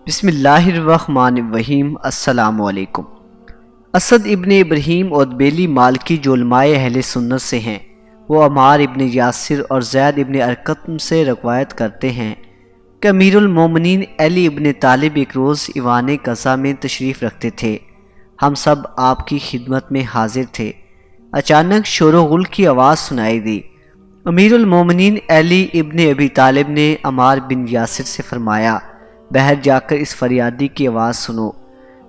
بسم اللہ الرحمن الرحیم۔ السلام علیکم۔ اسد ابن ابراہیم ادبیلی مالکی جو علماء اہل سنت سے ہیں، وہ عمار ابن یاسر اور زید ابن ارقم سے روایت کرتے ہیں کہ امیر المومنین علی ابن طالب ایک روز ایوان قضا میں تشریف رکھتے تھے۔ ہم سب آپ کی خدمت میں حاضر تھے۔ اچانک شور و غل کی آواز سنائی دی۔ امیر المومنین علی ابن ابی طالب نے عمار بن یاسر سے فرمایا، باہر جا کر اس فریادی کی آواز سنو۔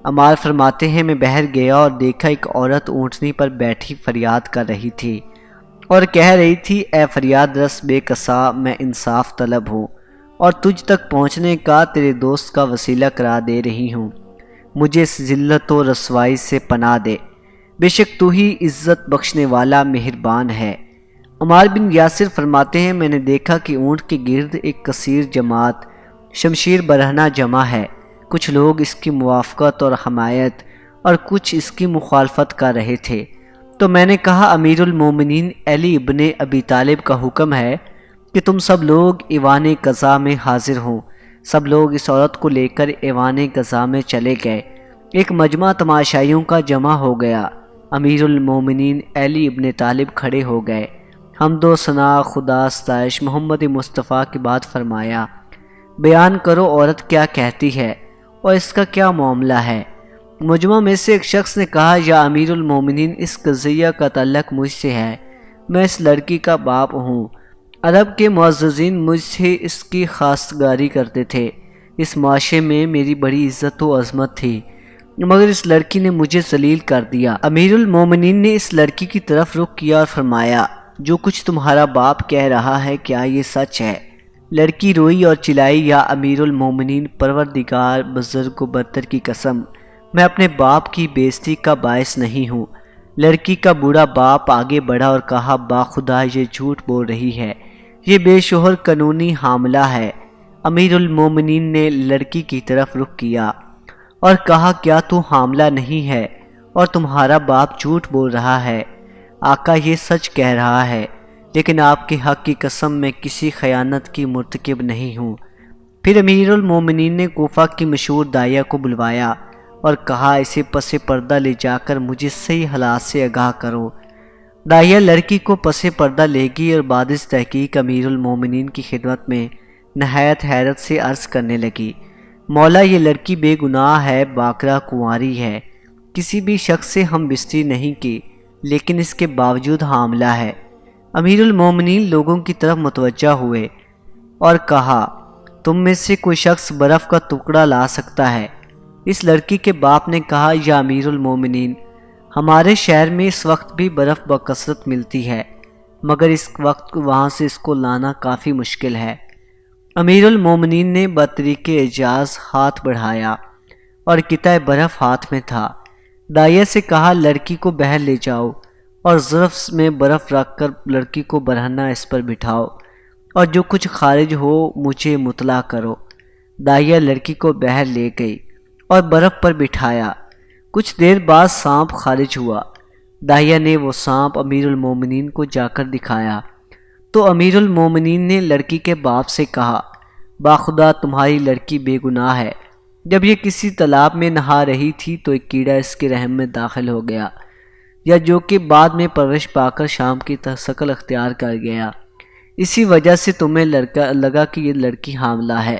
عمار فرماتے ہیں، میں باہر گیا اور دیکھا ایک عورت اونٹنی پر بیٹھی فریاد کر رہی تھی اور کہہ رہی تھی، اے فریاد رس بے کسا، میں انصاف طلب ہوں اور تجھ تک پہنچنے کا تیرے دوست کا وسیلہ قرار دے رہی ہوں، مجھے اس ذلت و رسوائی سے پناہ دے، بے شک تو ہی عزت بخشنے والا مہربان ہے۔ عمار بن یاسر فرماتے ہیں، میں نے دیکھا کہ اونٹ کے گرد ایک کثیر جماعت شمشیر برہنہ جمع ہے، کچھ لوگ اس کی موافقت اور حمایت اور کچھ اس کی مخالفت کر رہے تھے۔ تو میں نے کہا، امیر المومنین علی ابن ابی طالب کا حکم ہے کہ تم سب لوگ ایوان قضا میں حاضر ہوں۔ سب لوگ اس عورت کو لے کر ایوان قضا میں چلے گئے۔ ایک مجمع تماشائیوں کا جمع ہو گیا۔ امیر المومنین علی ابن طالب کھڑے ہو گئے۔ حمد و ثنا، خدا ستائش محمد مصطفیٰ کی بات فرمایا، بیان کرو عورت کیا کہتی ہے اور اس کا کیا معاملہ ہے۔ مجمع میں سے ایک شخص نے کہا، یا امیر المومنین، اس قضیہ کا تعلق مجھ سے ہے، میں اس لڑکی کا باپ ہوں۔ عرب کے معززین مجھ سے اس کی خواستگاری کرتے تھے، اس معاشرے میں میری بڑی عزت و عظمت تھی، مگر اس لڑکی نے مجھے ذلیل کر دیا۔ امیر المومنین نے اس لڑکی کی طرف رخ کیا اور فرمایا، جو کچھ تمہارا باپ کہہ رہا ہے کیا یہ سچ ہے؟ لڑکی روئی اور چلائی، یا امیر المومنین، پروردگار بزرگ و برتر کی قسم، میں اپنے باپ کی بے عزتی کا باعث نہیں ہوں۔ لڑکی کا بوڑھا باپ آگے بڑھا اور کہا، باخدا یہ جھوٹ بول رہی ہے، یہ بے شوہر قانونی حاملہ ہے۔ امیر المومنین نے لڑکی کی طرف رخ کیا اور کہا، کیا تو حاملہ نہیں ہے اور تمہارا باپ جھوٹ بول رہا ہے؟ آقا یہ سچ کہہ رہا ہے، لیکن آپ کے حق کی قسم میں کسی خیانت کی مرتکب نہیں ہوں۔ پھر امیر المومنین نے کوفہ کی مشہور داعیہ کو بلوایا اور کہا، اسے پس پردہ لے جا کر مجھے صحیح حالات سے آگاہ کرو۔ داعیہ لڑکی کو پس پردہ لے گئی اور بعد اس تحقیق امیر المومنین کی خدمت میں نہایت حیرت سے عرض کرنے لگی، مولا یہ لڑکی بے گناہ ہے، باکرہ کنواری ہے، کسی بھی شخص سے ہم بستری نہیں کی، لیکن اس کے باوجود حاملہ ہے۔ امیر المومنین لوگوں کی طرف متوجہ ہوئے اور کہا، تم میں سے کوئی شخص برف کا ٹکڑا لا سکتا ہے؟ اس لڑکی کے باپ نے کہا، یا امیر المومنین، ہمارے شہر میں اس وقت بھی برف بکثرت ملتی ہے، مگر اس وقت وہاں سے اس کو لانا کافی مشکل ہے۔ امیر المومنین نے بطریق اعجاز ہاتھ بڑھایا اور قطعہ برف ہاتھ میں تھا۔ داعیہ سے کہا، لڑکی کو باہر لے جاؤ اور ظرف میں برف رکھ کر لڑکی کو برہنہ اس پر بٹھاؤ اور جو کچھ خارج ہو مجھے مطلع کرو۔ داعیہ لڑکی کو باہر لے گئی اور برف پر بٹھایا۔ کچھ دیر بعد سانپ خارج ہوا۔ داعیہ نے وہ سانپ امیر المومنین کو جا کر دکھایا تو امیر المومنین نے لڑکی کے باپ سے کہا، باخدا تمہاری لڑکی بے گناہ ہے، جب یہ کسی تالاب میں نہا رہی تھی تو ایک کیڑا اس کے رحم میں داخل ہو گیا، یا جو کہ بعد میں پرورش پا کر شام کی شکل اختیار کر گیا، اسی وجہ سے تمہیں لگا کہ یہ لڑکی حاملہ ہے۔